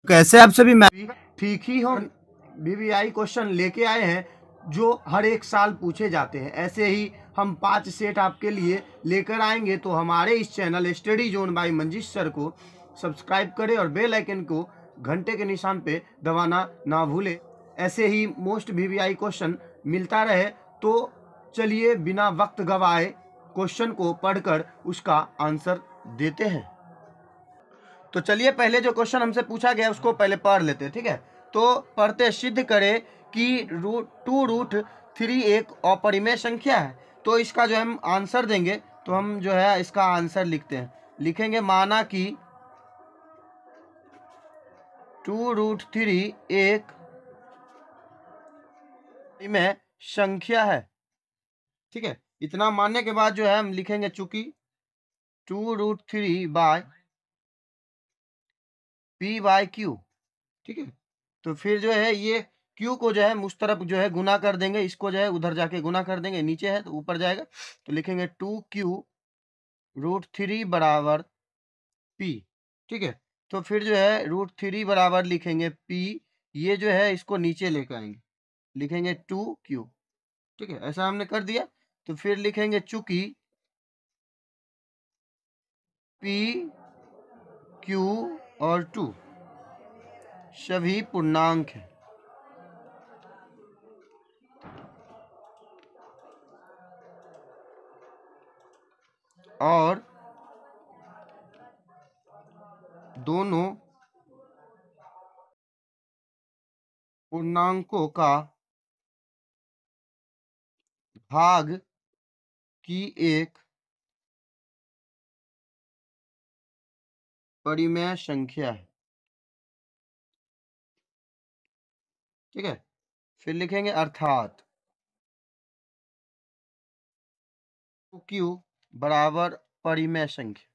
कैसे आप सभी मैं ठीक ही हम वीवीआई क्वेश्चन लेके आए हैं जो हर एक साल पूछे जाते हैं। ऐसे ही हम 5 सेट आपके लिए लेकर आएंगे। तो हमारे इस channel study zone by Manjish sir को सब्सक्राइब करें और बेल आइकन को घंटे के निशान पे दबाना ना भूलें। ऐसे ही मोस्ट वीवीआई क्वेश्चन मिलता रहे। तो चलिए बिना वक्त गवाए क्वेश्चन को पढ़कर उसका आंसर देते हैं। तो चलिए पहले जो क्वेश्चन हमसे पूछा गया उसको पहले पढ़ लेते हैं, ठीक है। तो पढ़ते, सिद्ध करें कि √2√3 एक अपरिमेय संख्या है। तो इसका जो हम आंसर देंगे तो हम जो है इसका आंसर लिखते हैं, लिखेंगे माना कि 2√3 एक अपरिमेय संख्या है, ठीक है। इतना मानने के बाद जो है हम लिखेंगे चूंकि 2√3 बाय p/q, ठीक है। तो फिर जो है ये q को जो है उस तरफ जो है गुना कर देंगे, इसको जो है उधर जाके गुना कर देंगे, नीचे है तो ऊपर जाएगा। तो लिखेंगे 2q√3 बराबर p, ठीक है। तो फिर जो है √3 बराबर लिखेंगे p, ये जो है इसको नीचे लेकर आएंगे, लिखेंगे 2q, ठीक है। ऐसा हमने कर दिया। तो फिर लिखेंगे चूंकि p, q और 2 सभी पूर्णांक हैं, और दोनों पूर्णांकों का भाग की एक परिमेय संख्या है, ठीक है। फिर लिखेंगे अर्थात q बराबर परिमेय संख्या,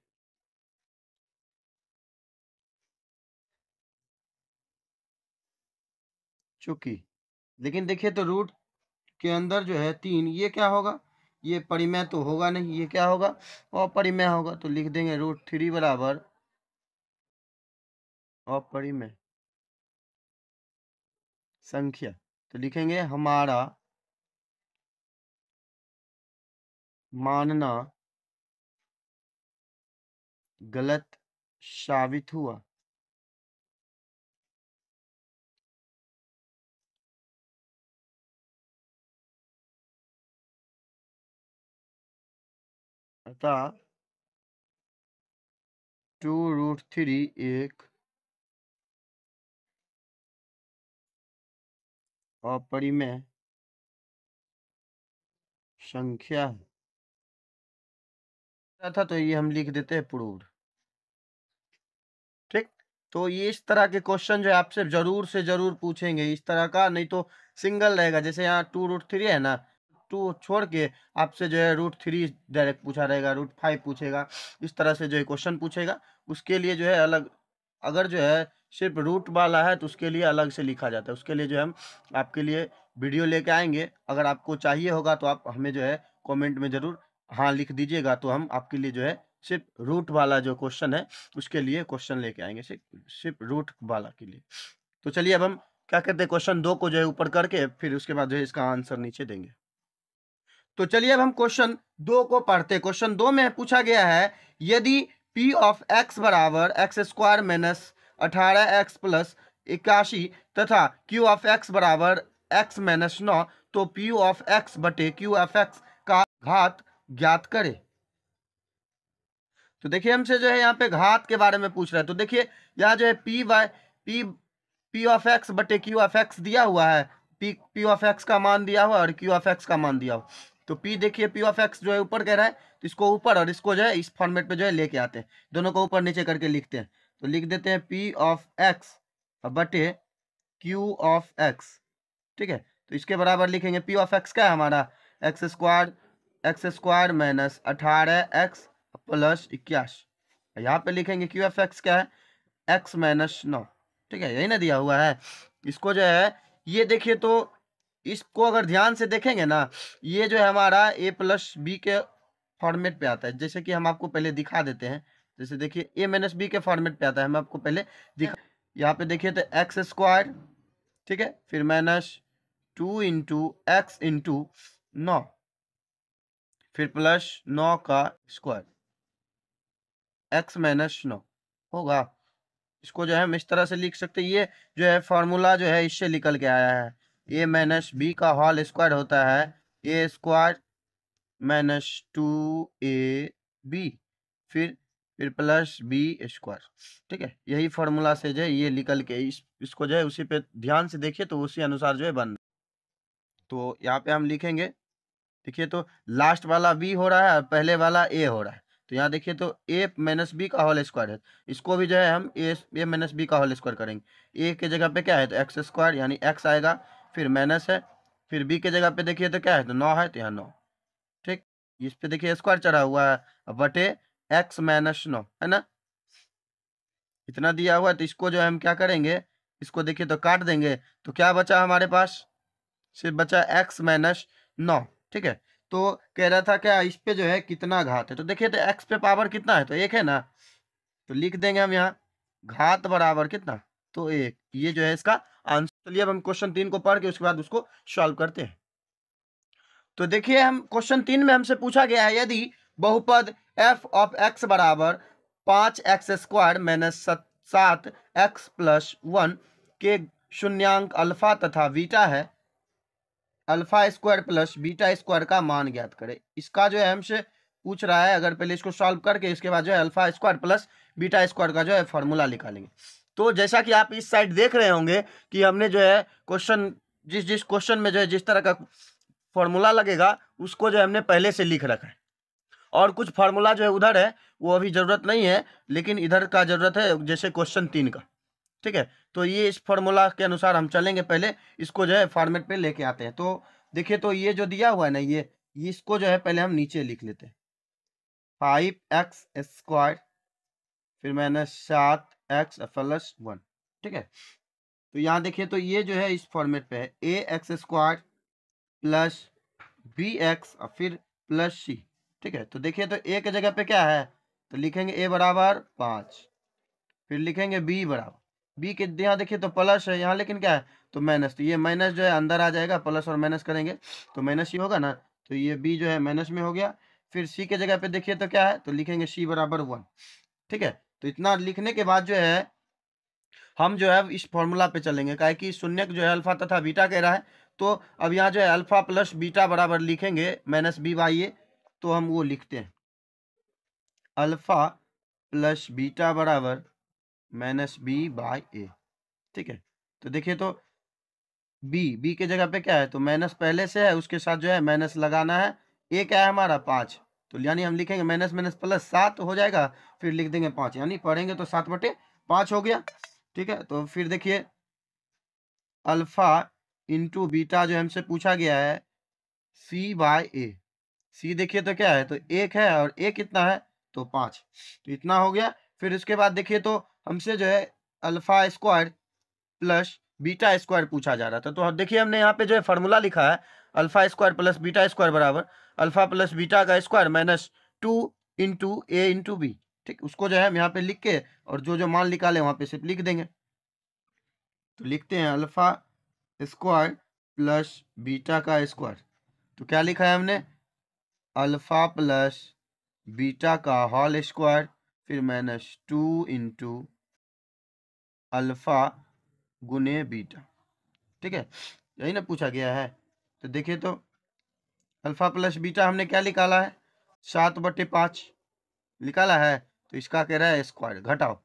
चूंकि, लेकिन देखिए तो रूट के अंदर जो है 3, ये क्या होगा, ये परिमेय तो होगा नहीं, ये क्या होगा, अपरिमेय होगा। तो लिख देंगे √3 बराबर अपरिमेय संख्या। तो लिखेंगे हमारा मानना गलत साबित हुआ। अतः 2√3 एक अपरिमेय संख्या है। था तो ये हम लिख देते हैं प्रूव्ड, ठीक। तो ये इस तरह के क्वेश्चन जो है आपसे जरूर से जरूर पूछेंगे इस तरह का, नहीं तो सिंगल रहेगा। जैसे यहाँ 2√3 है ना, 2 छोड़ के आपसे जो है √3 डायरेक्ट पूछा रहेगा, √5 पूछेगा, इस तरह से जो है क्वेश्चन पूछेगा। उसके लिए जो है अलग, अगर जो है सिर्फ रूट वाला है तो उसके लिए अलग से लिखा जाता है। उसके लिए जो है हम आपके लिए वीडियो लेके आएंगे। अगर आपको चाहिए होगा तो आप हमें जो है कमेंट में ज़रूर हाँ लिख दीजिएगा, तो हम आपके लिए जो है सिर्फ रूट वाला जो क्वेश्चन है उसके लिए क्वेश्चन लेके आएंगे, सिर्फ रूट वाला के लिए। तो चलिए अब हम क्या करते हैं, क्वेश्चन 2 को जो है ऊपर करके फिर उसके बाद जो है इसका आंसर नीचे देंगे। तो चलिए अब हम क्वेश्चन 2 को पढ़ते हैं। क्वेश्चन 2 में पूछा गया है, यदि p ऑफ x बराबर x² - 18x + 81 तथा q ऑफ x बराबर x - 9, तो p ऑफ x बटे q ऑफ x का घात ज्ञात करे। तो देखिए हमसे जो है यहाँ पे घात के बारे में पूछ रहा है। तो देखिए यहाँ जो है p ऑफ x बटे q ऑफ x दिया हुआ है, p ऑफ x का मान दिया हुआ और q ऑफ x का मान दिया हुआ। तो p देखिए p ऑफ x जो है ऊपर कह रहा है, तो इसको ऊपर और इसको जो है इस फॉर्मेट पे जो है लेके आते हैं, दोनों को ऊपर नीचे करके लिखते हैं। तो लिख देते हैं p ऑफ x बटे q ऑफ x, ठीक है। तो इसके बराबर लिखेंगे p ऑफ x क्या है हमारा, x² - 18x + 81। यहाँ पे लिखेंगे q ऑफ x क्या है, x - 9, ठीक है, यही ना दिया हुआ है। इसको जो है ये देखिए, तो इसको अगर ध्यान से देखेंगे ना, ये जो है हमारा a + b के फॉर्मेट पे आता है। जैसे कि हम आपको पहले दिखा देते हैं, जैसे देखिए a - b के फॉर्मेट पे आता है, हम आपको पहले दिखा। यहाँ पे देखिए तो एक्स स्क्वायर, ठीक है, फिर माइनस 2 इंटू एक्स इंटू 9, फिर प्लस 9 का स्क्वायर, एक्स माइनस 9 होगा। इसको जो है हम इस तरह से लिख सकते हैं, ये जो है फॉर्मूला जो है इससे निकल के आया है। ए माइनस बी का होल स्क्वायर होता है ए स्क्वायर माइनस 2ab, फिर प्लस बी स्क्वायर, ठीक है। यही फॉर्मूला से जो है ये निकल के इसको जो है उसी पे ध्यान से देखिए तो उसी अनुसार जो है बन। तो यहाँ पे हम लिखेंगे, देखिए तो लास्ट वाला बी हो रहा है और पहले वाला ए हो रहा है। तो यहाँ देखिए तो ए माइनस बी का होल स्क्वायर है, इसको भी जो है हम ए माइनस बी का होल स्क्वायर करेंगे। ए के जगह पे क्या है तो एक्स स्क्वायर यानी एक्स आएगा, फिर माइनस है, फिर बी के जगह पे देखिए तो क्या है तो 9 है, तो यहाँ 9, ठीक। इस पे देखिए स्क्वायर चढ़ा हुआ है, बटे एक्स माइनस 9 है ना, इतना दिया हुआ है। तो इसको जो है हम क्या करेंगे, इसको देखिए तो काट देंगे, तो क्या बचा हमारे पास, सिर्फ बचा एक्स माइनस 9, ठीक है। तो कह रहा था क्या इस पे जो है कितना घात है, तो देखिए तो एक्स पे पावर कितना है तो 1 है ना, तो लिख देंगे हम यहाँ घात बराबर कितना तो 1, ये जो है इसका आंसर। चलिए अब हम क्वेश्चन 3 को पढ़ के उसके बाद उसको सॉल्व करते हैं। तो देखिए हम क्वेश्चन 3 में हमसे पूछा गया है यदि बहुपद f ऑफ x बराबर 5x square minus 7x plus 1 के शून्यांक अल्फा तथा बीटा है, alpha square plus beta square का मान ज्ञात करे। इसका जो है हमसे पूछ रहा है, अगर पहले इसको सॉल्व करके इसके बाद जो है alpha square plus beta square का जो है फॉर्मूला निकालेंगे। तो जैसा कि आप इस साइड देख रहे होंगे कि हमने जो है क्वेश्चन जिस जिस क्वेश्चन में जो है जिस तरह का फॉर्मूला लगेगा उसको जो है हमने पहले से लिख रखा है, और कुछ फार्मूला जो है उधर है वो अभी जरूरत नहीं है, लेकिन इधर का जरूरत है, जैसे क्वेश्चन 3 का, ठीक है। तो ये इस फॉर्मूला के अनुसार हम चलेंगे, पहले इसको जो है फॉर्मेट पे लेके आते हैं। तो देखिए तो ये जो दिया हुआ है ना, ये इसको जो है पहले हम नीचे लिख लेते हैं, 5x स्क्वायर फिर माइनस 7x प्लस 1, ठीक है। तो यहाँ देखिए तो ये जो है इस फॉर्मेट पे है A x square plus B x और फिर प्लस सी, ठीक है। तो देखिए तो ए के जगह पे क्या है तो लिखेंगे ए बराबर 5, फिर लिखेंगे बी बराबर, बी के यहाँ देखिए तो प्लस है यहाँ, लेकिन क्या है तो माइनस, तो ये माइनस जो है अंदर आ जाएगा, प्लस और माइनस करेंगे तो माइनस ही होगा ना, तो ये बी जो है माइनस में हो गया। फिर सी के जगह पे देखिए तो क्या है तो लिखेंगे सी बराबर 1, ठीक है। तो इतना लिखने के बाद जो है हम जो है इस फॉर्मूला पे चलेंगे, काहे कि शून्यक जो है अल्फा तथा बीटा कह रहा है। तो अब यहाँ जो है अल्फा प्लस बीटा बराबर लिखेंगे माइनस बी बाई ए, तो हम वो लिखते हैं अल्फा प्लस बीटा बराबर माइनस बी बाई ए, ठीक है। तो देखिए तो बी के जगह पे क्या है तो माइनस पहले से है, उसके साथ जो है माइनस लगाना है, ए क्या है हमारा 5, तो यानी हम लिखेंगे माइनस माइनस प्लस 7 हो जाएगा, फिर लिख देंगे 5, यानी पढ़ेंगे तो 7/5 हो गया, ठीक है। तो फिर देखिए अल्फा इंटू बीटा जो हमसे पूछा गया है सी बाय ए, सी देखिए तो क्या है तो 1 है और ए कितना है तो 5, तो इतना हो गया। फिर उसके बाद देखिए तो हमसे जो है alpha square plus beta square पूछा जा रहा था, तो देखिए हमने यहाँ पे जो है फॉर्मूला लिखा है alpha square plus beta square बराबर अल्फा प्लस बीटा का स्क्वायर माइनस 2 इंटू ए इंटू बी, ठीक। उसको जो है हम यहाँ पे लिख के और जो जो मान निकाले वहाँ पे सिर्फ लिख देंगे। तो लिखते हैं अल्फा स्क्वायर प्लस बीटा का स्क्वायर, तो क्या लिखा है हमने अल्फा प्लस बीटा का होल स्क्वायर फिर माइनस 2 इंटू अल्फा गुने बीटा, ठीक है, यही ना पूछा गया है। तो देखिए तो अल्फा प्लस बीटा हमने क्या निकाला है 7/5 निकाला है, तो इसका कह रहा है स्क्वायर घटाओ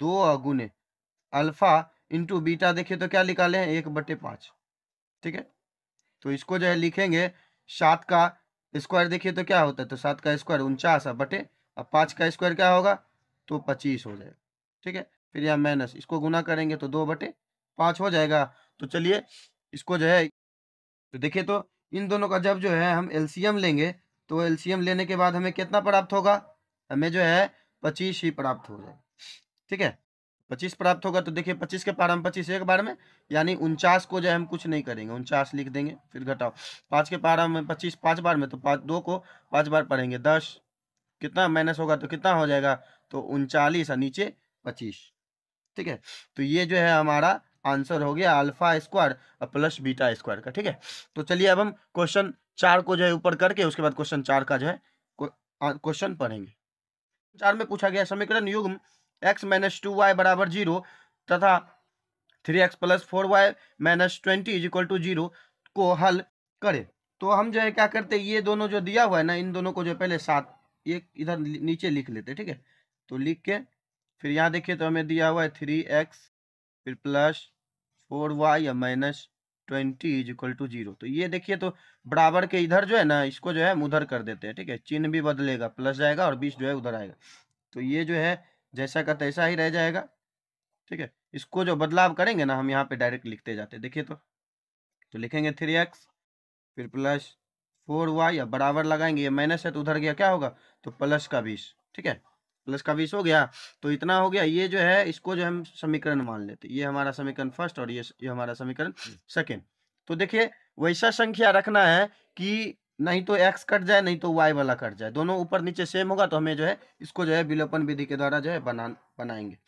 2 और गुने अल्फा इंटू बीटा, देखिए तो क्या निकाले हैं 1/5, ठीक है। तो इसको जो है लिखेंगे 7 का स्क्वायर, देखिए तो क्या होता है तो 7 का स्क्वायर 49 बटे अब 5 का स्क्वायर क्या होगा तो 25 हो जाएगा, ठीक है। फिर यहाँ माइनस इसको गुना करेंगे तो 2/5 हो जाएगा। तो चलिए इसको जो है तो देखिए तो इन दोनों का जब जो है हम एलसीएम लेंगे तो एलसीएम लेने के बाद हमें कितना प्राप्त होगा, हमें जो है 25 ही प्राप्त हो जाएगा, ठीक है। 25 प्राप्त होगा, तो देखिए 25 के पार हम 25 एक बार में, यानी 49 को जो है हम कुछ नहीं करेंगे 49 लिख देंगे, फिर घटाओ 5 के पार हम 25 5 बार में, तो 2 को 5 बार पढ़ेंगे 10, कितना माइनस होगा तो कितना हो जाएगा तो 39 और नीचे 25, ठीक है। तो ये जो है हमारा आंसर हो गया alpha square plus beta square का। ठीक है, तो चलिए अब हम क्वेश्चन 4 को जो है ऊपर करके उसके बाद क्वेश्चन 4 का जो है क्वेश्चन पढ़ेंगे। 4 में पूछा गया समीकरण युग्म x माइनस 2y बराबर 0 तथा 3x plus 4y minus 20 is equal to 0 को हल करें। तो हम जो है क्या करते हैं, ये दोनों जो दिया हुआ है ना, इन दोनों को जो पहले साथ ये इधर नीचे लिख लेते हैं। ठीक है, तो लिख के फिर यहाँ देखिए तो हमें दिया हुआ है 3x फिर plus 4y minus 20 is equal to 0। तो ये देखिए तो बराबर के इधर जो है ना, इसको जो है हम उधर कर देते हैं। ठीक है, चिन्ह भी बदलेगा, प्लस जाएगा और 20 जो है उधर आएगा। तो ये जो है जैसा का तैसा ही रह जाएगा। ठीक है, इसको जो बदलाव करेंगे ना हम यहाँ पे डायरेक्ट लिखते जाते हैं। देखिए तो लिखेंगे 3x फिर प्लस 4y, अब बराबर लगाएंगे, ये माइनस है तो उधर गया क्या होगा, तो प्लस का 20। ठीक है, प्लस का 20 हो गया, तो इतना हो गया। ये जो है इसको जो हम समीकरण मान लेते हैं, ये हमारा समीकरण फर्स्ट और ये हमारा समीकरण सेकेंड। तो देखिए वैसा संख्या रखना है कि नहीं तो x कट जाए नहीं तो y वाला कट जाए, दोनों ऊपर नीचे सेम होगा। तो हमें जो है इसको जो है विलोपन विधि के द्वारा जो है बनाएंगे।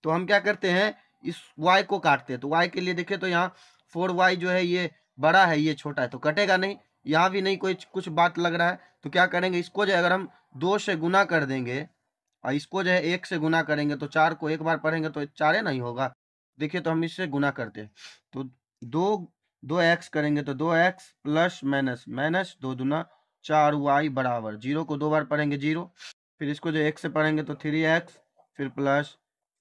तो हम क्या करते हैं, इस y को काटते हैं। तो y के लिए देखें तो यहाँ 4y जो है ये बड़ा है ये छोटा है, तो कटेगा नहीं। यहाँ भी नहीं कोई कुछ बात लग रहा है, तो क्या करेंगे, इसको जो है अगर हम 2 से गुना कर देंगे और इसको जो है 1 से गुना करेंगे, तो 4 को एक बार पढ़ेंगे तो 4 नहीं होगा। देखिए तो हम इससे गुना करते हैं, तो 2x करेंगे तो 2x प्लस माइनस माइनस 2 दूना 4y बराबर 0 को 2 बार पढ़ेंगे 0। फिर इसको जो 1 से पढ़ेंगे तो 3x फिर प्लस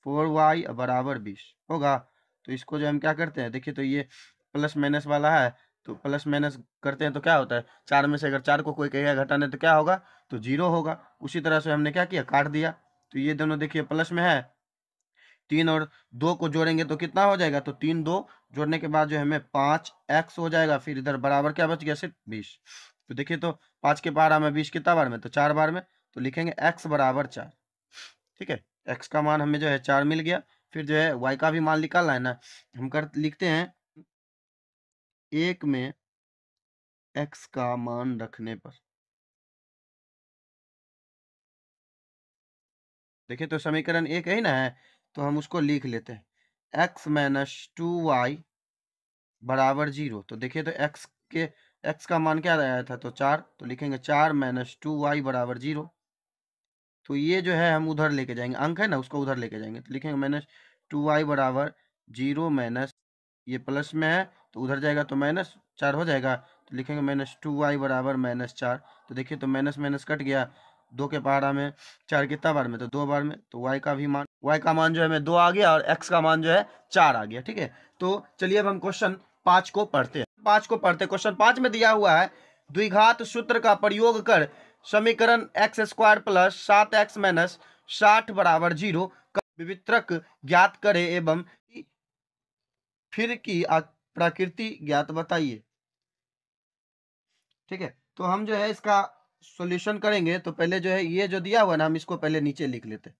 4y बराबर 20 होगा। तो इसको जो हम क्या करते हैं, देखिए तो ये प्लस माइनस वाला है, तो प्लस माइनस करते हैं तो क्या होता है, 4 में से अगर 4 को कोई कहेगा घटाने तो क्या होगा, तो 0 होगा। उसी तरह से हमने क्या किया, काट दिया। तो ये दोनों देखिए प्लस में है, 3 और 2 को जोड़ेंगे तो कितना हो जाएगा, तो 3 2 जोड़ने के बाद जो हमें 5x हो जाएगा। फिर इधर बराबर क्या बच गया, सिर्फ 20। तो देखिए तो 5 के पारा में 20 कितना बार में, तो 4 बार में। तो लिखेंगे x बराबर 4। ठीक है, x का मान हमें जो है 4 मिल गया। फिर जो है y का भी मान निकालना है ना, हम लिखते हैं 1 में x का मान रखने पर। देखिए तो समीकरण 1 है ही ना है, तो हम उसको लिख लेते हैं x माइनस 2y बराबर 0। तो देखिए तो x का मान क्या आया था, तो 4। तो लिखेंगे 4 माइनस 2y बराबर 0। तो ये जो है हम उधर लेके जाएंगे, अंक है ना उसको उधर लेके जाएंगे। तो लिखेंगे माइनस 2y बराबर 0 माइनस, ये प्लस में है तो उधर जाएगा तो माइनस 4 हो जाएगा। तो लिखेंगे माइनस 2y बराबर माइनस 4। तो देखिए तो माइनस माइनस कट गया, 2 के पहाड़ा में 4 कितना बार में, तो 2 बार में। तो y का मान जो है हमें 2 आ गया और x का मान जो है 4 आ गया। ठीक है, तो चलिए अब हम क्वेश्चन 5 को पढ़ते हैं। 5 को पढ़ते, क्वेश्चन 5 में दिया हुआ है द्विघात सूत्र का प्रयोग कर समीकरण x square plus 7x minus 60 बराबर 0 का विवित्रक ज्ञात करे एवं फिर की प्रकृति ज्ञात बताइए। ठीक है, तो हम जो है इसका सॉल्यूशन करेंगे। तो पहले जो है ये जो दिया हुआ ना, हम इसको पहले नीचे लिख लेते हैं,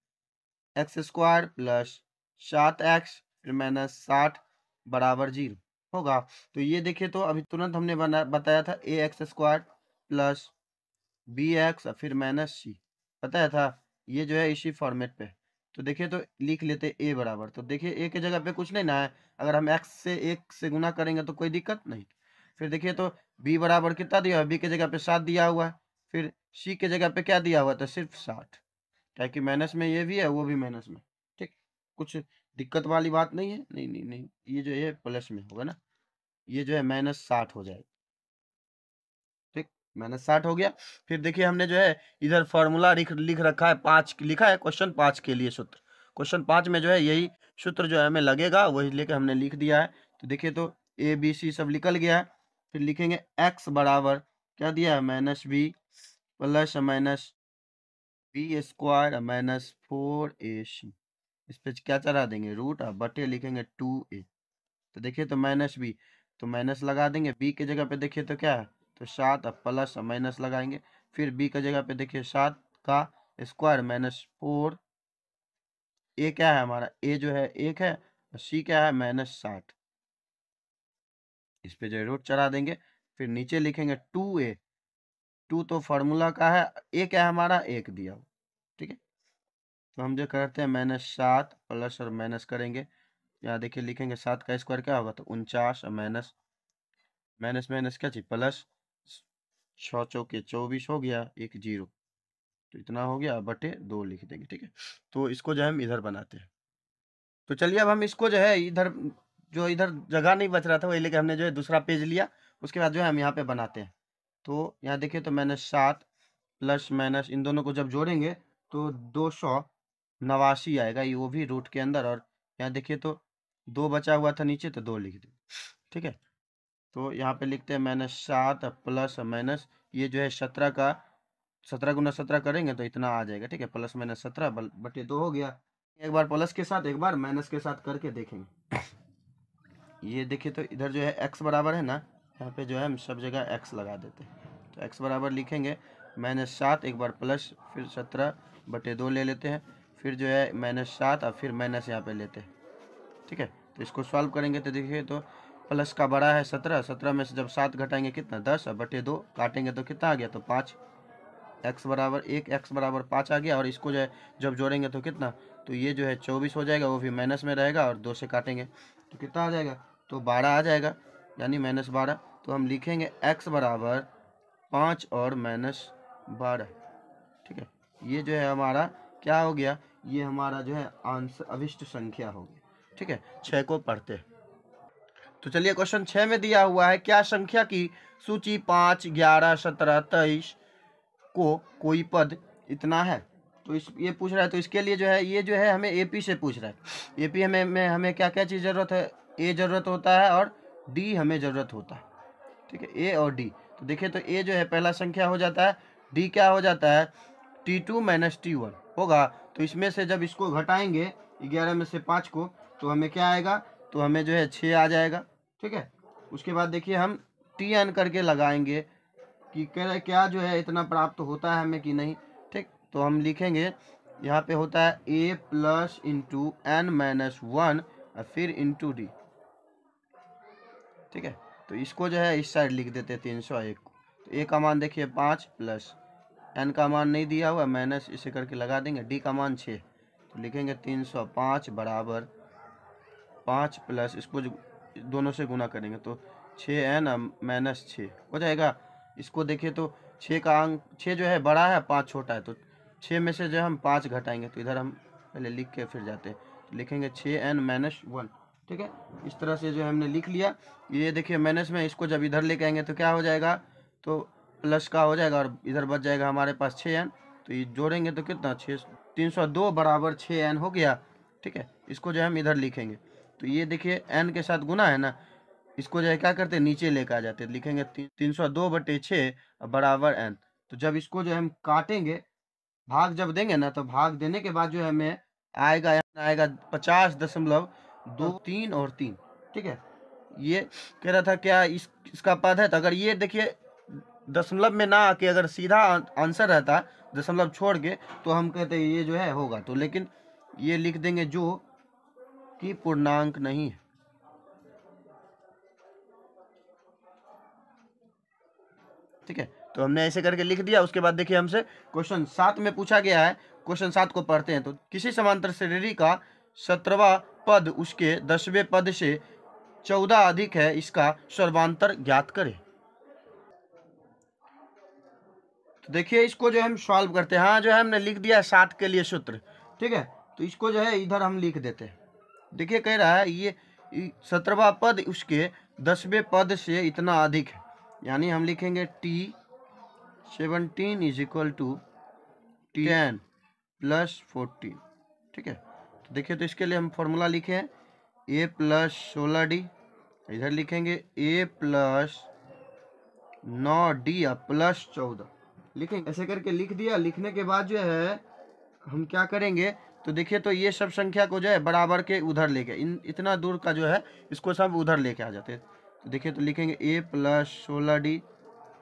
एक्स स्क्वायर प्लस 7x फिर माइनस 60 बराबर 0 होगा। तो ये देखिए तो अभी तुरंत हमने बताया था ax स्क्वायर प्लस bx फिर माइनस c बताया था, ये जो है इसी फॉर्मेट पे। तो देखिए तो लिख लेते a बराबर, तो देखिए a के जगह पे कुछ नहीं ना है, अगर हम x से 1 से गुना करेंगे तो कोई दिक्कत नहीं। फिर देखिए तो b बराबर कितना दिया हुआ है, b के जगह पे 7 दिया हुआ है। फिर c के जगह पे क्या दिया हुआ था, सिर्फ 60, ताकि माइनस में ये भी है वो भी माइनस में। ठीक, कुछ दिक्कत वाली बात नहीं है, नहीं नहीं नहीं, ये जो है प्लस में होगा ना, ये जो है माइनस 60 हो जाएगा। ठीक, माइनस 60 हो गया। फिर देखिए हमने जो है इधर फॉर्मूला लिख रखा है, 5 लिखा है क्वेश्चन 5 के लिए सूत्र। क्वेश्चन 5 में जो है यही सूत्र जो है हमें लगेगा, वही लेके हमने लिख दिया है। तो देखिए तो ए बी सी सब निकल गया है। फिर लिखेंगे x बराबर क्या दिया है, minus b plus minus b square minus 4ac। इस पे क्या चढ़ा देंगे, रूट, और बटे लिखेंगे 2a। तो देखिए तो माइनस बी, तो माइनस लगा देंगे, बी के जगह पे देखिए तो क्या है, तो 7 अब प्लस माइनस लगाएंगे। फिर बी की जगह पे देखिए 7 का स्क्वायर माइनस 4, ए क्या है हमारा, ए जो है 1 है और सी क्या है माइनस 60। इस पे जो रूट चढ़ा देंगे, फिर नीचे लिखेंगे 2a। 2 तो फार्मूला का है, ए क्या है हमारा 1 दिया हुआ। ठीक है, तो हम जो करते हैं -7 प्लस और माइनस करेंगे। यहाँ देखिए लिखेंगे 7 का स्क्वायर क्या होगा, तो 49 और माइनस माइनस माइनस क्या चाहिए प्लस, 6 चौके 24 हो गया, एक जीरो, तो इतना हो गया बटे 2 लिख देंगे। ठीक है, तो इसको जो है हम इधर बनाते हैं। तो चलिए अब हम इसको जो है इधर, जो इधर जगह नहीं बच रहा था वही लेके हमने जो है दूसरा पेज लिया, उसके बाद जो है हम यहाँ पे बनाते हैं। तो यहाँ देखिए तो -7 प्लस माइनस इन दोनों को जब जोड़ेंगे तो 289 आएगा, ये वो भी रूट के अंदर। और यहाँ देखिए तो 2 बचा हुआ था नीचे, तो 2 लिख दें। ठीक है, तो यहाँ पे लिखते हैं -7 प्लस माइनस, ये जो है 17 का 17 गुना 17 करेंगे तो इतना आ जाएगा। ठीक है, प्लस माइनस 17 बटे 2 हो गया। एक बार प्लस के साथ एक बार माइनस के साथ करके देखेंगे। ये देखिए तो इधर जो है x बराबर है ना, यहाँ पे जो है हम सब जगह x लगा देते हैं। तो x बराबर लिखेंगे -7 एक बार प्लस, फिर 17 बटे 2 ले लेते हैं, फिर जो है -7 और फिर माइनस यहाँ पे लेते हैं। ठीक है, तो इसको सॉल्व करेंगे तो देखिए तो प्लस का बड़ा है 17, 17 में से जब 7 घटाएंगे कितना 10, और बटे 2 काटेंगे तो कितना आ गया, तो 5। x बराबर 1, x बराबर 5 आ गया। और इसको जो है जब जोड़ेंगे तो कितना, तो ये जो है 24 हो जाएगा, वो भी माइनस में रहेगा, और 2 से काटेंगे तो कितना आ जाएगा, तो 12 आ जाएगा, यानी -12। तो हम लिखेंगे x बराबर 5 और -12। ठीक है, ये जो है हमारा क्या हो गया, ये हमारा जो है आंसर अभिष्ट संख्या हो गई। ठीक है, 6 को पढ़ते हैं। तो चलिए क्वेश्चन 6 में दिया हुआ है, क्या संख्या की सूची 5, 11, 17, 23 को कोई पद इतना है। तो इस ये पूछ रहा है, तो इसके लिए जो है ये जो है हमें एपी से पूछ रहा है। एपी हमें क्या क्या चीज़ ज़रूरत है, ए ज़रूरत होता है और डी हमें ज़रूरत होता है। ठीक है, ए और डी। तो देखिए तो ए जो है पहला संख्या हो जाता है, डी क्या हो जाता है, T2 माइनस T1 होगा। तो इसमें से जब इसको घटाएंगे 11 में से 5 को, तो हमें क्या आएगा, तो हमें जो है 6 आ जाएगा। ठीक है, उसके बाद देखिए हम Tn करके लगाएंगे कि क्या जो है इतना प्राप्त होता है हमें कि नहीं। ठीक, तो हम लिखेंगे यहाँ पे होता है a plus into n minus 1 और फिर इंटू डी। ठीक है, तो इसको जो है इस साइड लिख देते हैं 301 को। तो a का मान देखिए 5 प्लस n का मान नहीं दिया हुआ, माइनस इसे करके लगा देंगे, d का मान 6, तो लिखेंगे 305 बराबर 5 प्लस इसको दोनों से गुना करेंगे तो 6n माइनस 6 हो जाएगा। इसको देखिए तो 6 का अंक 6 जो है बड़ा है, 5 छोटा है, तो 6 में से जो हम 5 घटाएंगे, तो इधर हम पहले लिख के फिर जाते हैं, तो लिखेंगे 6n माइनस 1। ठीक है, इस तरह से जो हमने लिख लिया। ये देखिए माइनस में इसको जब इधर लेके आएंगे तो क्या हो जाएगा, तो प्लस का हो जाएगा, और इधर बच जाएगा हमारे पास 6n। तो ये जोड़ेंगे तो कितना 6 302 बराबर 6n हो गया। ठीक है, इसको जो है हम इधर लिखेंगे, तो ये देखिए n के साथ गुना है ना, इसको जो है क्या करते हैं नीचे लेकर आ जाते हैं, लिखेंगे 302 बटे 6 बराबर n। तो जब इसको जो है हम काटेंगे, भाग जब देंगे ना, तो भाग देने के बाद जो है हमें आएगा 50.23 और 3। ठीक है, ये कह रहा था क्या इसका पद है, तो अगर ये देखिए दशमलव में ना आके अगर सीधा आंसर रहता दशमलव छोड़ के, तो हम कहते हैं ये जो है होगा, तो लेकिन ये लिख देंगे जो कि पूर्णांक नहीं है। ठीक है, तो हमने ऐसे करके लिख दिया। उसके बाद देखिए हमसे क्वेश्चन 7 में पूछा गया है, क्वेश्चन 7 को पढ़ते हैं। तो किसी समांतर श्रेणी का 17वां पद उसके 10वें पद से 14 अधिक है, इसका सर्वांतर ज्ञात करें। तो देखिए इसको जो हम सॉल्व करते हैं, हाँ जो है हमने लिख दिया है 60 के लिए सूत्र। ठीक है, तो इसको जो है इधर हम लिख देते हैं। देखिए कह रहा है ये 17वां पद उसके 10वें पद से इतना अधिक है, यानी हम लिखेंगे T17 is equal to T10 plus 14। ठीक है, तो देखिए तो इसके लिए हम फॉर्मूला लिखे हैं a प्लस 16d, इधर लिखेंगे a प्लस 9d प्लस 14 लिखेंगे। ऐसे करके लिख दिया। लिखने के बाद जो है हम क्या करेंगे, तो देखिए तो ये सब संख्या को जो है बराबर के उधर लेके इतना दूर का जो है इसको सब उधर लेके आ जाते हैं। तो देखिए तो लिखेंगे a प्लस 16d,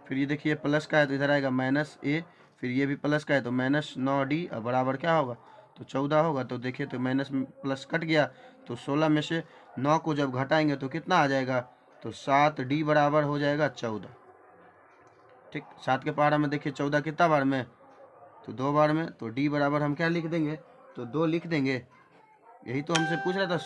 फिर ये देखिए प्लस का है तो इधर आएगा माइनस a, फिर ये भी प्लस का है तो माइनस 9d, और बराबर क्या होगा, तो 14 होगा। तो देखिए तो माइनस प्लस कट गया, तो 16 में से 9 को जब घटाएंगे तो कितना आ जाएगा, तो 7d बराबर हो जाएगा 14। ठीक, 7 के पहाड़ा में देखिए 14 कितना बार में, तो 2 बार में, तो d बराबर हम क्या लिख देंगे, तो तो 2 लिख देंगे। यही तो हमसे पूछ रहा था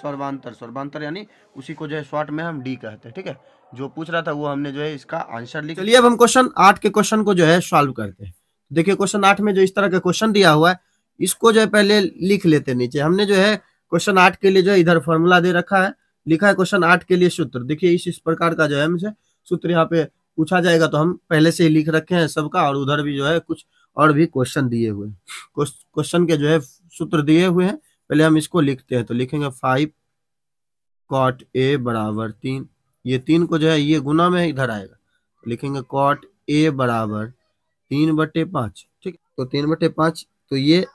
सर्वांतर यानी उसी को जो है शॉर्ट में हम डी कहते हैं। ठीक है, जो पूछ रहा था वो हमने जो है इसका आंसर लिख। चलिए अब हम क्वेश्चन 8 के क्वेश्चन को जो है सॉल्व करते हैं। देखिए क्वेश्चन 8 में जो इस तरह का क्वेश्चन दिया हुआ है इसको जो है पहले लिख लेते हैं नीचे। हमने जो है क्वेश्चन 8 के लिए जो है इधर फॉर्मूला दे रखा है, लिखा है क्वेश्चन 8 के लिए सूत्र। देखिए इस प्रकार का जो है हमसे सूत्र यहाँ पे पूछा जाएगा, तो हम पहले से ही लिख रखे हैं सबका, और उधर भी जो है कुछ और भी क्वेश्चन दिए हुए हैं। क्वेश्चन के जो है सूत्र दिए हुए हैं, पहले हम इसको लिखते हैं। तो लिखेंगे 5 कॉट ए बराबर 3, ये 3 को जो है ये गुना में इधर आएगा, तो लिखेंगे कॉट ए बराबर 3/5। ठीक, तो 3/5, तो ये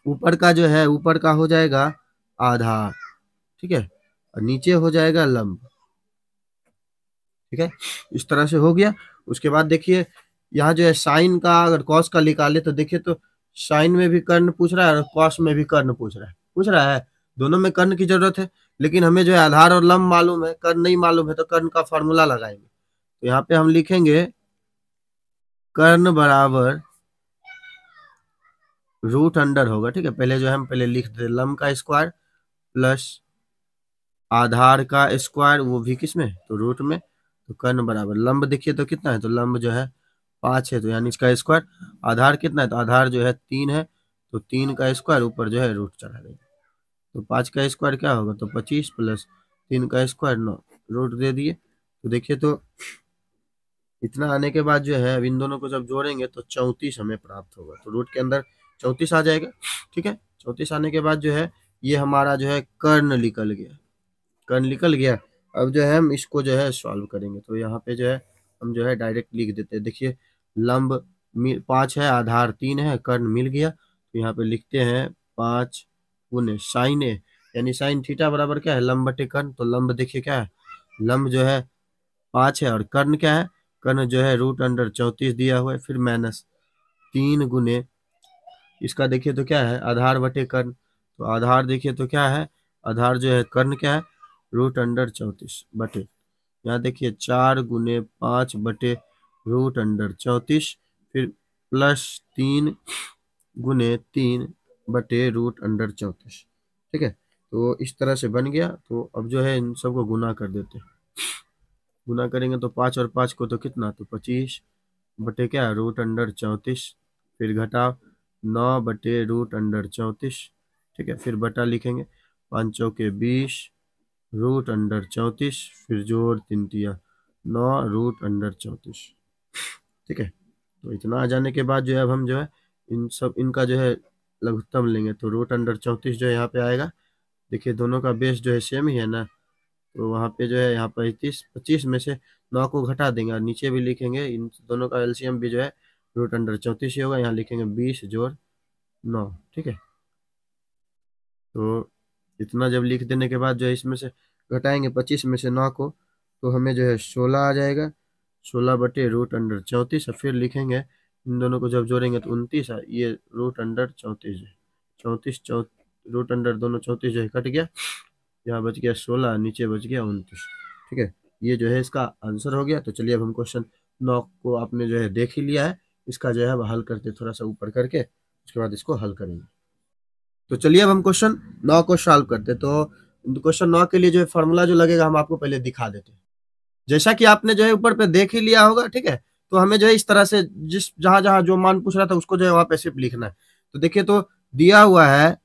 ऊपर का जो है ऊपर का हो जाएगा आधार, ठीक है, और नीचे हो जाएगा लंब। ठीक है, इस तरह से हो गया। उसके बाद देखिए यहाँ जो है साइन का अगर कॉस का निकाले तो देखिए तो साइन में भी कर्ण पूछ रहा है और कॉस में भी कर्ण पूछ रहा है, दोनों में कर्ण की जरूरत है। लेकिन हमें जो है आधार और लंब मालूम है, कर्ण नहीं मालूम है, तो कर्ण का फॉर्मूला लगाएंगे। तो यहाँ पे हम लिखेंगे कर्ण बराबर रूट अंडर होगा। ठीक है, पहले जो है हम पहले लिख दे लंब का स्क्वायर प्लस आधार का स्क्वायर, वो भी किस में, तो रूट में। तो कर्ण बराबर लंब देखिए तो कितना है, तो लंब जो है 5 है, तो यानी इसका स्क्वायर। आधार कितना है, तो आधार जो है 3 है, तो 3 का स्क्वायर ऊपर जो है रूट चढ़ा देंगे। तो 5 का स्क्वायर क्या होगा, तो 25 प्लस 3 का स्क्वायर 9, रूट दे दिए। तो देखिए तो इतना आने के बाद जो है अब इन दोनों को जब जोड़ेंगे तो 34 हमें प्राप्त होगा। तो रूट के अंदर 34 आ जाएगा। ठीक है, 34 आने के बाद जो है ये हमारा जो है कर्ण निकल गया। अब जो है हम इसको जो है सॉल्व करेंगे। तो यहाँ पे जो है हम जो है डायरेक्ट लिख देते हैं। देखिए लंब 5 है, आधार 3 है, कर्ण मिल गया। तो यहाँ पे लिखते हैं 5 गुने साइन ए, यानी साइन थीटा बराबर क्या है, लंब बटे कर्ण। तो लंब देखिए क्या है, लंब जो है 5 है, और कर्ण क्या है, कर्ण जो है रूट अंडर 34 दिया हुआ है, फिर माइनस 3 गुने इसका देखिए तो क्या है, आधार बटे कर्ण। तो आधार देखिए तो क्या है, आधार जो है कर्ण क्या है, रूट अंडर 34 बटे, यहाँ देखिए 4 गुने 5 बटे रूट अंडर 34, फिर प्लस 3 गुने 3 बटे रूट अंडर 34। ठीक है, तो इस तरह से बन गया। तो अब जो है इन सबको गुना कर देते हैं। गुना करेंगे तो 5 और 5 को तो कितना, तो 25 बटे क्या, रूट अंडर 34, फिर घटाओ 9 बटे रूट अंडर 34। ठीक है, फिर बटा लिखेंगे 5 चौके 20 रूट अंडर 34, फिर जोड़ 3 तिया 9 रूट अंडर 34। ठीक है, तो इतना आ जाने के बाद जो है अब हम जो है इनका जो है लघुत्तम लेंगे। तो रूट अंडर 34 जो है यहाँ पे आएगा। देखिए दोनों का बेस जो है सेम ही है ना, तो वहाँ पे जो है यहाँ पर 25 में से 9 को घटा देंगे, और नीचे भी लिखेंगे इन दोनों का एलसीएम भी जो है रूट अंडर 34 ही होगा। यहाँ लिखेंगे 20 जोड़ 9। ठीक है, तो इतना जब लिख देने के बाद जो है इसमें से घटाएंगे 25 में से 9 को, तो हमें जो है 16 आ जाएगा, 16 बटे रूट अंडर 34। और फिर लिखेंगे इन दोनों को जब जोड़ेंगे तो 29, ये रूट अंडर 34 है, 34 रूट अंडर दोनों 34 जो है कट गया, यहाँ बच गया 16, नीचे बच गया 29। ठीक है, ये जो है इसका आंसर हो गया। तो चलिए अब हम क्वेश्चन 9 को आपने जो है देख ही लिया है, इसका जो है अब हल करते, थोड़ा सा ऊपर करके उसके बाद इसको हल करेंगे। तो चलिए अब हम क्वेश्चन 9 को सॉल्व करते। तो क्वेश्चन 9 के लिए जो है फॉर्मूला जो लगेगा हम आपको पहले दिखा देते हैं। जैसा कि आपने जो है ऊपर पे देख ही लिया होगा। ठीक है, तो हमें जो है इस तरह से जिस जहां जहां जो मान पूछ रहा था उसको जो है वहां पे सिर्फ लिखना है। तो देखिए तो दिया हुआ है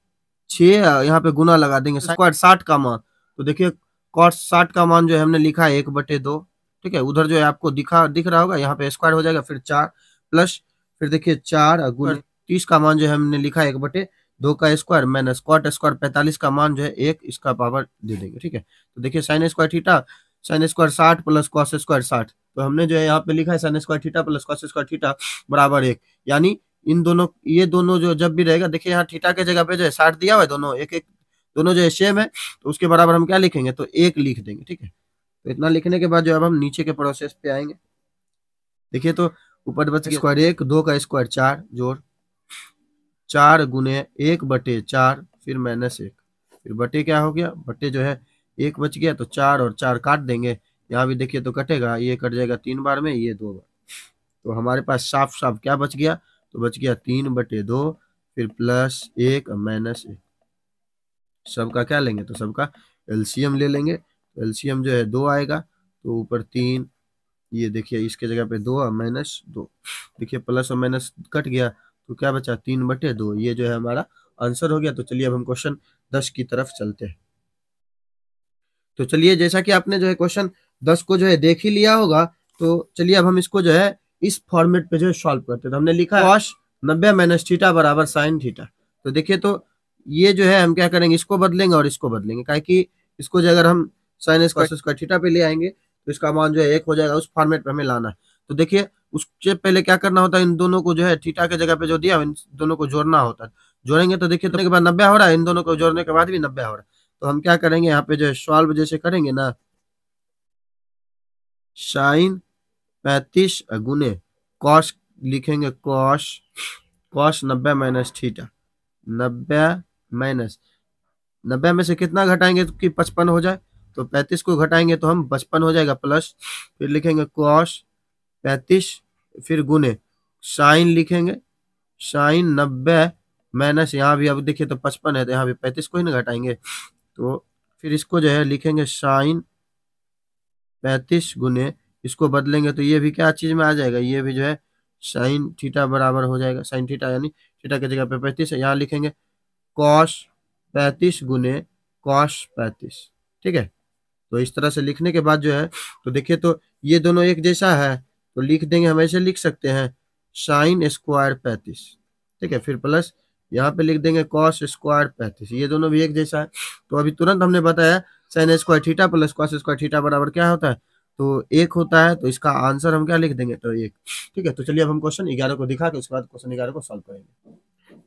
6, यहाँ पे गुना लगा देंगे स्क्वायर 60 का मान। तो देखिए कॉस 60 का मान जो है हमने लिखा है 1/2। ठीक है, उधर जो है आपको दिख रहा होगा, यहाँ पे स्क्वायर हो जाएगा, फिर 4 प्लस फिर देखिए 4 गुना 30 का मान जो है हमने लिखा है 1/2 का स्क्वायर माइनस कॉट स्क्वायर 45 का मान जो है 1, इसका पावर दे देंगे। ठीक है, तो देखिए sine square theta, sine square 60 plus cos square 60, तो हमने जो है यहाँ पे लिखा है sine square theta plus cos square theta बराबर 1। यानी इन दोनों, ये दोनों जो जब भी रहेगा, देखिए यहाँ थीटा के जगह पे जो है 60 दिया हुआ है, दोनों एक एक, दोनों जो है सेम है, तो उसके बराबर हम क्या लिखेंगे, तो 1 लिख देंगे। ठीक है, तो इतना लिखने के बाद जो अब हम नीचे के प्रोसेस पे आएंगे। देखिए तो ऊपर बच गया स्क्वायर 1, 2 का स्क्वायर 4 जोड़ 4 गुने 1/4, फिर माइनस 1, फिर बटे क्या हो गया, बटे जो है 1 बच गया, तो 4 और 4 काट देंगे। यहाँ भी देखिए तो कटेगा, ये कट जाएगा 3 बार में, ये 2 बार। तो हमारे पास साफ साफ क्या बच गया, तो बच गया 3/2, फिर प्लस 1 माइनस 1। सबका क्या लेंगे, तो सबका एलसीएम ले लेंगे। तो एलसीएम जो है 2 आएगा, तो ऊपर 3, ये देखिए इसके जगह पे 2 और -2, देखिए प्लस और माइनस कट गया, तो क्या बचा 3/2, ये जो है हमारा आंसर हो गया। तो चलिए अब हम क्वेश्चन 10 की तरफ चलते हैं। तो चलिए, जैसा कि आपने जो है क्वेश्चन 10 को जो है देख ही लिया होगा, तो चलिए अब हम इसको जो है इस फॉर्मेट पे जो है सॉल्व करते हैं। तो हमने लिखा cos 90 - थीटा बराबर sin थीटा। तो देखिए, तो ये जो है हम क्या करेंगे, इसको बदलेंगे और इसको बदलेंगे, काहे कि इसको जो अगर हम sin स्क्वायर थीटा पे ले आएंगे तो इसका मान जो है 1 हो जाएगा, उस फॉर्मेट पे हमें लाना है। तो देखिए, उससे पहले क्या करना होता है, इन दोनों को जो है थीटा के जगह पे जो दिया इन दोनों को जोड़ना होता है। जोड़ेंगे तो देखिए, तो के बाद 90 हो रहा है, इन दोनों को जोड़ने के बाद भी 90 हो रहा है। तो हम क्या करेंगे, यहाँ पे जो है सॉल्व जैसे करेंगे ना, साइन 35 गुने कॉस, लिखेंगे कॉस, कॉस 90 - थीटा, 90 माइनस 90 में से कितना घटाएंगे तो कि 55 हो जाए, तो 35 को घटाएंगे तो हम 55 हो जाएगा, प्लस फिर लिखेंगे कॉस 35, फिर गुने साइन लिखेंगे, साइन 90 माइनस, यहाँ भी अब देखिए तो 55 है, तो यहाँ भी 35 को ही ना घटाएंगे, तो फिर इसको जो है लिखेंगे साइन 35 गुने, इसको बदलेंगे तो ये भी क्या चीज़ में आ जाएगा, ये भी जो है साइन थीटा बराबर हो जाएगा, साइन थीटा यानी थीटा की जगह पे 35 है, यहाँ लिखेंगे कॉस 35 गुने कॉस 35। ठीक है, तो इस तरह से लिखने के बाद जो है, तो देखिए तो ये दोनों एक जैसा है, तो लिख देंगे, हम ऐसे लिख सकते हैं साइन स्क्वायर 35। ठीक है, फिर प्लस यहाँ पे लिख देंगे कॉस स्क्वायर 35, ये दोनों भी एक जैसा है। तो अभी तुरंत हमने बताया sine square theta plus cos square theta बराबर क्या होता है, तो 1 होता है। तो इसका आंसर हम क्या लिख देंगे, तो 1। ठीक है, तो चलिए अब हम क्वेश्चन 11 को दिखा के उसके बाद क्वेश्चन 11 को सॉल्व करेंगे।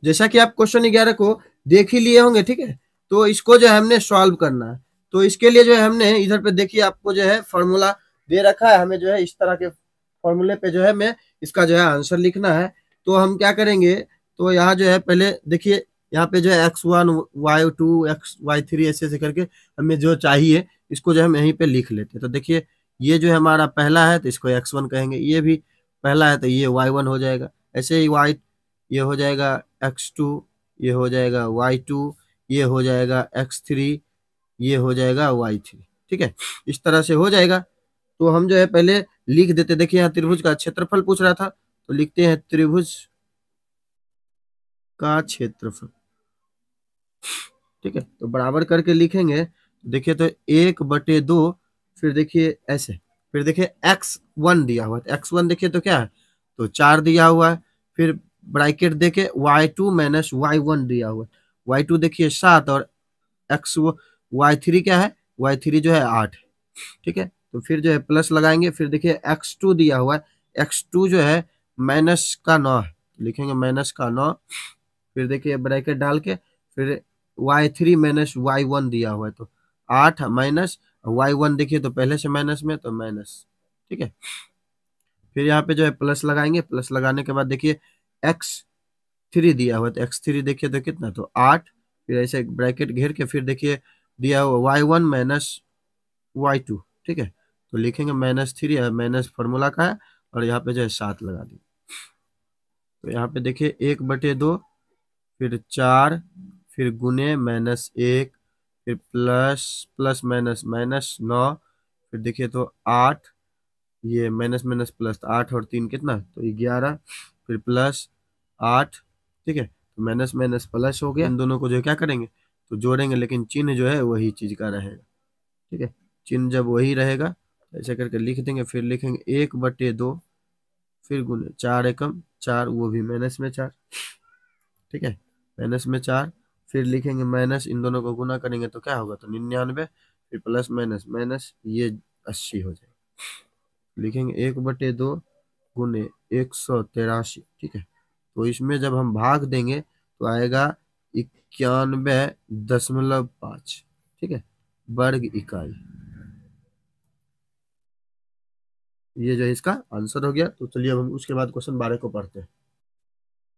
जैसा कि आप क्वेश्चन 11 को देख ही लिए होंगे, ठीक है, तो इसको जो है हमने सॉल्व करना है। तो इसके लिए जो है हमने इधर पे देखिए आपको जो है फॉर्मूला दे रखा है, हमें जो है इस तरह के फॉर्मूले पे जो है हमें इसका जो है आंसर लिखना है। तो हम क्या करेंगे, तो यहाँ जो है पहले देखिए, यहाँ पे जो है x1 y2 y3 ऐसे ऐसे करके हमें जो चाहिए इसको जो है हम यहीं पे लिख लेते हैं। तो देखिए, ये जो है हमारा पहला है तो इसको x1 कहेंगे, ये भी पहला है तो ये y1 हो जाएगा, ऐसे ही ये हो जाएगा x2, ये हो जाएगा y2, ये हो जाएगा x3, ये हो जाएगा y3। ठीक है, इस तरह से हो जाएगा। तो हम जो है पहले लिख देते, देखिए यहाँ त्रिभुज का क्षेत्रफल पूछ रहा था, तो लिखते हैं त्रिभुज का क्षेत्रफल। ठीक है, तो बराबर करके लिखेंगे, देखिए तो 1/2, फिर देखिए ऐसे, फिर देखिए x1 दिया हुआ है, x1 देखिए तो क्या है, तो 4 दिया हुआ है, फिर ब्रैकेट देके y2 - y1 दिया हुआ है, y2 देखिए 7 और x y3 क्या है, y3 जो है 8। ठीक है, तो फिर जो है प्लस लगाएंगे, फिर देखिए x2 दिया हुआ है, x2 जो है -9 है, लिखेंगे -9, फिर देखिए ब्रैकेट डाल के फिर y3 - y1 दिया हुआ है, तो 8 माइनस y1 देखिए तो पहले से माइनस में, तो माइनस। ठीक है, फिर यहाँ पे जो है प्लस लगाएंगे, प्लस लगाने के बाद देखिए x3 दिया हुआ है, तो x3 देखिए तो कितना, तो 8, फिर ऐसे ब्रैकेट घेर के फिर देखिए दिया हुआ y1 - y2। ठीक है, तो लिखेंगे -3 है, माइनस फार्मूला का है, और यहाँ पे जो है 7 लगा देंगे। तो यहाँ पे देखिए 1/2, फिर 4, फिर गुने -1, फिर प्लस प्लस माइनस -9, फिर देखिए तो 8, ये माइनस माइनस प्लस, तो 8 और 3 कितना, तो 11, फिर प्लस 8। ठीक है, तो माइनस माइनस प्लस हो गया, इन दोनों को जो है क्या करेंगे, तो जोड़ेंगे, लेकिन चिन्ह जो है वही चीज का रहेगा। ठीक है, चिन्ह जब वही रहेगा ऐसे करके लिख देंगे, फिर लिखेंगे 1/2, फिर गुने 4 एकम 4, वो भी माइनस में 4। ठीक है, माइनस में 4, फिर लिखेंगे माइनस, इन दोनों को गुना करेंगे तो क्या होगा, तो 99, फिर प्लस माइनस माइनस, ये 80 हो जाएगा। लिखेंगे 1/2 गुने 183। ठीक है, तो इसमें जब हम भाग देंगे तो आएगा 91.5। ठीक है, वर्ग इकाई, ये जो है इसका आंसर हो गया। तो चलिए अब हम उसके बाद क्वेश्चन 12 को पढ़ते हैं।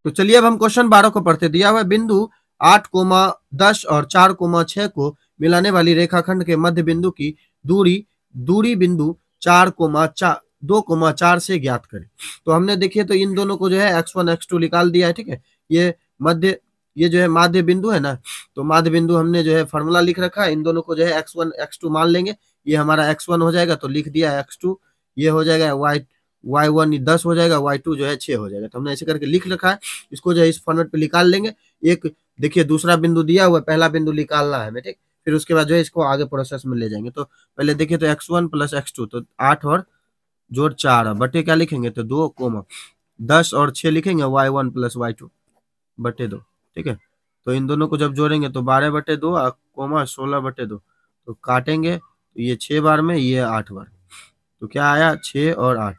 तो चलिए अब हम क्वेश्चन 12 को पढ़ते। दिया हुआ बिंदु 8,10 और 4,6 को मिलाने वाली रेखाखंड के मध्य बिंदु की दूरी दूरी बिंदु 2,4 से ज्ञात करें। तो हमने देखिए तो इन दोनों को जो है x1 x2 निकाल दिया है। ठीक है, ये मध्य ये जो है माध्य बिंदु है ना, तो माध्य बिंदु हमने जो है फॉर्मूला लिख रखा है, इन दोनों को जो है x1 x2 मान लेंगे। ये हमारा x1 हो जाएगा तो लिख दिया x2, ये हो जाएगा y1 10 हो जाएगा, y2 जो है 6 हो जाएगा। तो हमने ऐसे करके लिख रखा है, इसको जो है इस फॉर्मेट पे निकाल लेंगे। एक देखिए दूसरा बिंदु दिया हुआ, पहला बिंदु निकालना है हमें, ठीक। फिर उसके बाद जो है इसको आगे प्रोसेस में ले जाएंगे। तो पहले देखिए तो x1 प्लस x2 तो 8 और जोड़ 4 बटे क्या लिखेंगे तो 2 कोमा 10 और 6 लिखेंगे y1 प्लस y2 बटे 2, ठीक है। तो इन दोनों को जब जोड़ेंगे तो 12 बटे 2 कोमा 16 बटे 2, तो काटेंगे तो ये 6 बार में, ये 8 बार, तो क्या आया 6 और 8।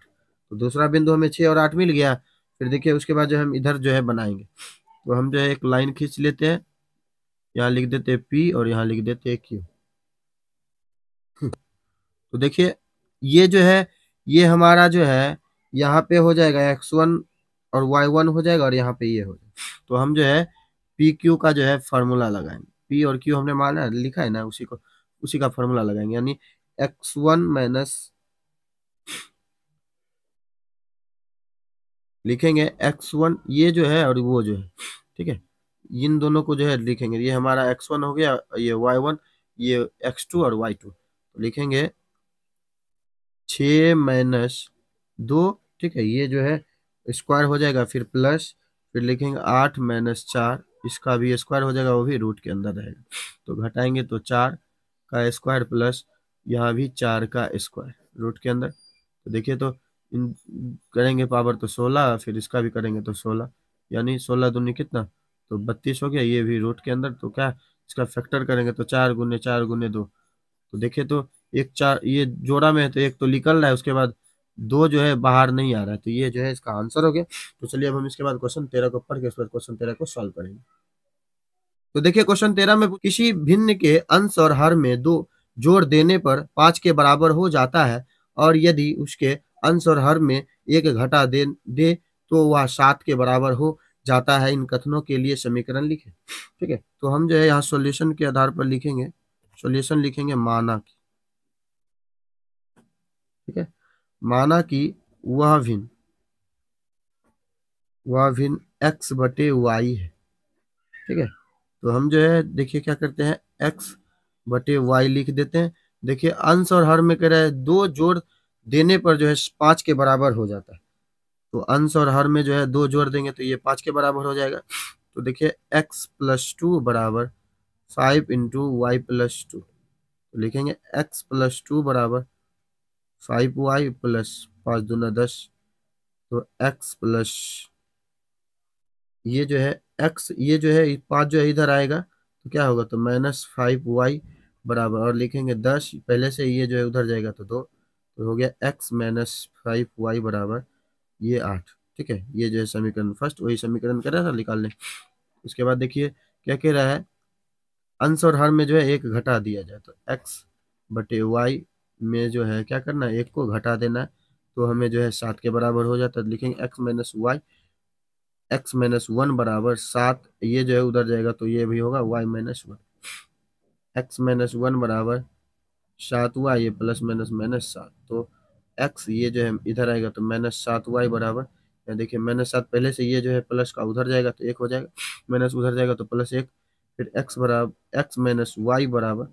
तो दूसरा बिंदु हमें 6 और 8 मिल गया। फिर देखिए उसके बाद जो हम इधर जो है बनाएंगे, तो हम जो है एक लाइन खींच लेते हैं, यहाँ लिख देते हैं P और यहाँ लिख देते हैं Q। तो देखिए ये जो है, ये हमारा जो है यहाँ पे हो जाएगा x1 और y1 हो जाएगा, और यहाँ पे ये हो जाएगा। तो हम जो है पी क्यू का जो है फार्मूला लगाएंगे, पी और क्यू हमने माना लिखा है ना, उसी का फार्मूला लगाएंगे, यानी x1 माइनस लिखेंगे x1 ये जो है और वो जो है, ठीक है। इन दोनों को जो है लिखेंगे, ये हमारा x1 हो गया, ये y1, ये x2 और y2, तो लिखेंगे 6 माइनस 2, ठीक है। ये जो है स्क्वायर हो जाएगा, फिर प्लस, फिर लिखेंगे 8 माइनस 4, इसका भी स्क्वायर हो जाएगा, वो भी रूट के अंदर रहेगा। तो घटाएंगे तो 4 का स्क्वायर प्लस यहाँ भी 4 का स्क्वायर रूट के अंदर। तो देखिए तो इन करेंगे पावर तो 16, फिर इसका भी करेंगे तो 16, यानी 16 दूनी कितना तो 32 हो गया, ये भी रूट के अंदर। तो क्या इसका फैक्टर करेंगे तो 4 गुने 4 गुने 2, तो देखिए तो एक 4 ये जोड़ा में है तो एक तो निकल रहा है, उसके बाद 2 जो है बाहर नहीं आ रहा है, तो ये जो है इसका आंसर हो गया। तो चलिए अब हम इसके बाद क्वेश्चन 13 को पढ़ के उसके बाद क्वेश्चन 13 को सॉल्व करेंगे। तो देखिए क्वेश्चन 13 में किसी भिन्न के अंश और हर में 2 जोड़ देने पर 5 के बराबर हो जाता है, और यदि उसके अंश और हर में 1 घटा दे तो वह 7 के बराबर हो जाता है। इन कथनों के लिए समीकरण लिखें, ठीक है। तो हम जो है यहाँ सॉल्यूशन के आधार पर लिखेंगे, सॉल्यूशन लिखेंगे माना कि, ठीक है, माना कि वह भिन्न x बटे वाई है, ठीक है। तो हम जो है देखिए क्या करते हैं, x बटे वाई लिख देते हैं। देखिए अंश और हर में कह रहा है 2 जोड़ देने पर जो है 5 के बराबर हो जाता है, तो अंश और हर में जो है 2 जोड़ देंगे तो ये 5 के बराबर हो जाएगा। तो देखिए x प्लस 2 बराबर 5 इंटू वाई प्लस 2, तो लिखेंगे x प्लस 2 बराबर 5y प्लस 5 दूना 10, तो x प्लस ये जो है x, ये जो है 5 जो है इधर आएगा तो क्या होगा तो माइनस 5y बराबर, और लिखेंगे 10 पहले से, ये जो है उधर जाएगा तो 2, तो हो गया x माइनस 5y बराबर ये 8, ठीक है। ये जो है समीकरण फर्स्ट, वही समीकरण कर रहा था निकालने। उसके बाद देखिए क्या कह रहा है, अंश और हर में जो है 1 घटा दिया जाए, तो x बटे वाई में जो है क्या करना है, 1 को घटा देना है, तो हमें जो है 7 के बराबर हो जाता है। लिखेंगे x minus y, x minus 1 बराबर 7, ये जो है उधर जाएगा तो ये भी होगा y माइनस 1, x माइनस 1 बराबर 7 वाई, ये प्लस माइनस माइनस 7, तो x ये जो है इधर आएगा तो माइनस 7 वाई बराबर, या देखिए माइनस 7 पहले से, ये जो है प्लस का उधर जाएगा तो 1 हो जाएगा, माइनस उधर जाएगा तो प्लस 1, फिर x बराबर x माइनस वाई बराबर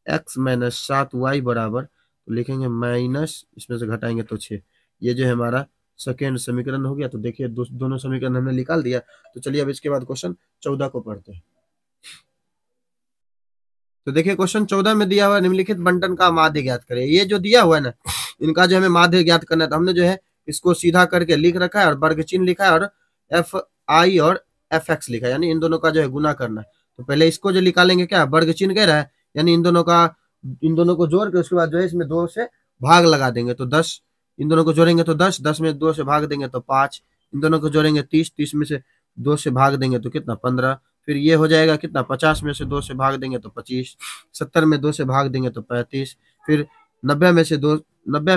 x माइनस 7 वाई बराबर, तो लिखेंगे माइनस, इसमें से घटाएंगे तो 6। ये जो है हमारा सेकेंड समीकरण हो गया। तो देखिए दोनों समीकरण हमने निकाल दिया। तो चलिए अब इसके बाद क्वेश्चन 14 को पढ़ते हैं। तो देखिए क्वेश्चन 14 में दिया हुआ निम्नलिखित बंटन का माध्य ज्ञात करें। ये जो दिया हुआ है ना, इनका जो हमें माध्य ज्ञात करना है, तो हमने जो है इसको सीधा करके लिख रखा है और वर्ग चिन्ह लिखा है और एफ आई और एफ एक्स लिखा है, यानी इन दोनों का जो है गुना करना है। तो पहले इसको जो निकालेंगे, क्या वर्ग चिन्ह कह रहा है, यानी इन दोनों को जोड़ के उसके बाद जो है इसमें 2 से भाग लगा देंगे, तो 10, इन दोनों को जोड़ेंगे तो 10, 10 में 2 से भाग देंगे तो 5, इन दोनों को जोड़ेंगे 30, 30 में से 2 से भाग देंगे तो कितना 15, फिर ये हो जाएगा कितना 50 में से 2 से भाग देंगे तो 25, 70 में 2 से भाग देंगे तो 35, फिर 90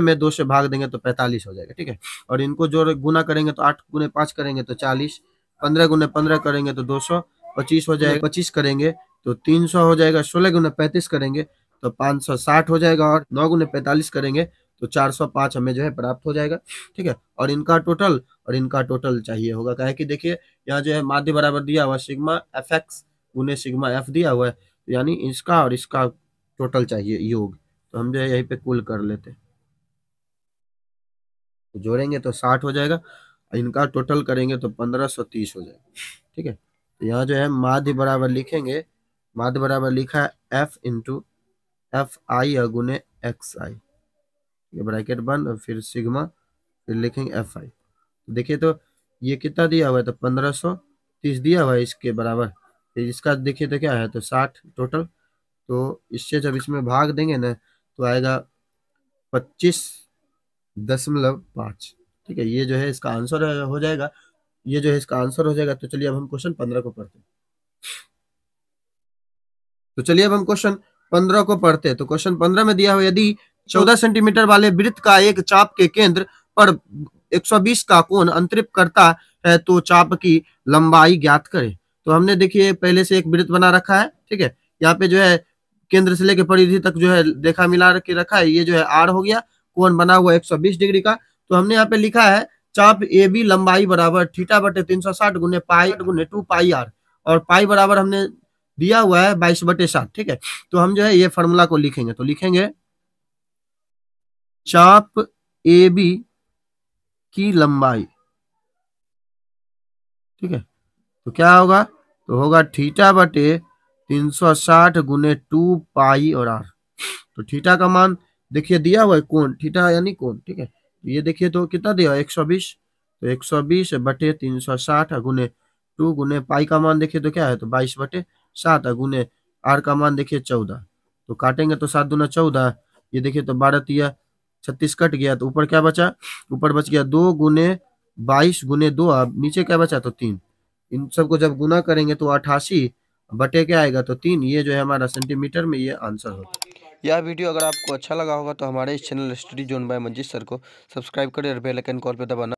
में 2 से भाग देंगे तो 45 हो जाएगा, ठीक है। और इनको जो गुना करेंगे तो 8 गुने 5 करेंगे तो 40, 15 गुने 15 करेंगे तो 200, 25 हो जाएगा, 25 करेंगे तो 300 हो जाएगा, 16 गुने 35 करेंगे तो 560 हो जाएगा, और 9 गुने 45 करेंगे तो 405 हमें जो है प्राप्त हो जाएगा। ठीक है, और इनका टोटल चाहिए होगा। क्या है कि देखिए यहाँ जो है माध्य बराबर दिया हुआ सिग्मा एफ एक्स गुने सिग्मा एफ दिया हुआ है, तो यानी इसका और इसका टोटल चाहिए योग। तो हम जो है यहीं पे कुल कर लेते हैं, तो जोड़ेंगे तो 60 हो जाएगा, इनका टोटल करेंगे तो 1530 हो जाएगा। ठीक है, तो यहाँ जो है माध्य बराबर लिखेंगे, माध्य बराबर लिखा है एफ इंटू एफ आई गुने एक्स आई, ये ब्रैकेट बंद और फिर सिग्मा, फिर लिखेंगे एफ आई। देखिए तो ये कितना दिया हुआ है, तो 1530 दिया हुआ है इसके बराबर, फिर इसका देखिए तो क्या है, तो 60 टोटल। तो इससे जब इसमें भाग देंगे ना तो आएगा 25.5। ठीक है, ये जो है इसका आंसर हो जाएगा, ये जो है इसका आंसर हो जाएगा। तो चलिए अब हम क्वेश्चन 15 को पढ़ते हैं। तो चलिए अब हम क्वेश्चन 15 को पढ़ते हैं। तो क्वेश्चन 15 में दिया हुआ, यदि 14 सेंटीमीटर वाले वृत्त का एक चाप के केंद्र पर 120 का कोण अंतरित करता है तो चाप की लंबाई ज्ञात करें। तो हमने देखिए पहले से एक वृत्त बना रखा है। ठीक है, यहाँ पे जो है केंद्र से लेकर परिधि तक जो है रेखा मिला के रखा है, ये जो है आर हो गया, कोण बना हुआ 120 डिग्री का। तो हमने यहाँ पे लिखा है चाप ए बी लंबाई बराबर थीटा बटे 360 गुने पाई गुने 2 पाई आर, और पाई बराबर हमने दिया हुआ है 22/7। ठीक है, तो हम जो है ये फॉर्मूला को लिखेंगे, तो लिखेंगे चाप ए बी की लंबाई। ठीक है, तो क्या होगा, तो होगा थीटा बटे 360 गुने 2 पाई और आर। तो थीटा का मान देखिए दिया हुआ है, कोण थीटा यानी कोण। ठीक है, ये देखिए तो कितना दिया 120, तो 120 बटे 360 गुने 2 गुने पाई का मान देखिए तो क्या है, तो 22/7 गुने आर का मान देखिए 14। तो काटेंगे तो 7 दूना 14, ये देखिए तो 12 तिया 36 कट गया, तो ऊपर क्या बचा, ऊपर बच गया 2 गुने 22 गुने 2, अब नीचे क्या बचा, तो 3। इन सबको जब गुना करेंगे तो 88 बटे क्या आएगा, तो 3। ये जो है हमारा सेंटीमीटर में ये आंसर होगा। यह वीडियो अगर आपको अच्छा लगा होगा तो हमारे इस channel study zone by Manjeet sir को सब्सक्राइब करें और बेल आइकन कॉल पे दबाना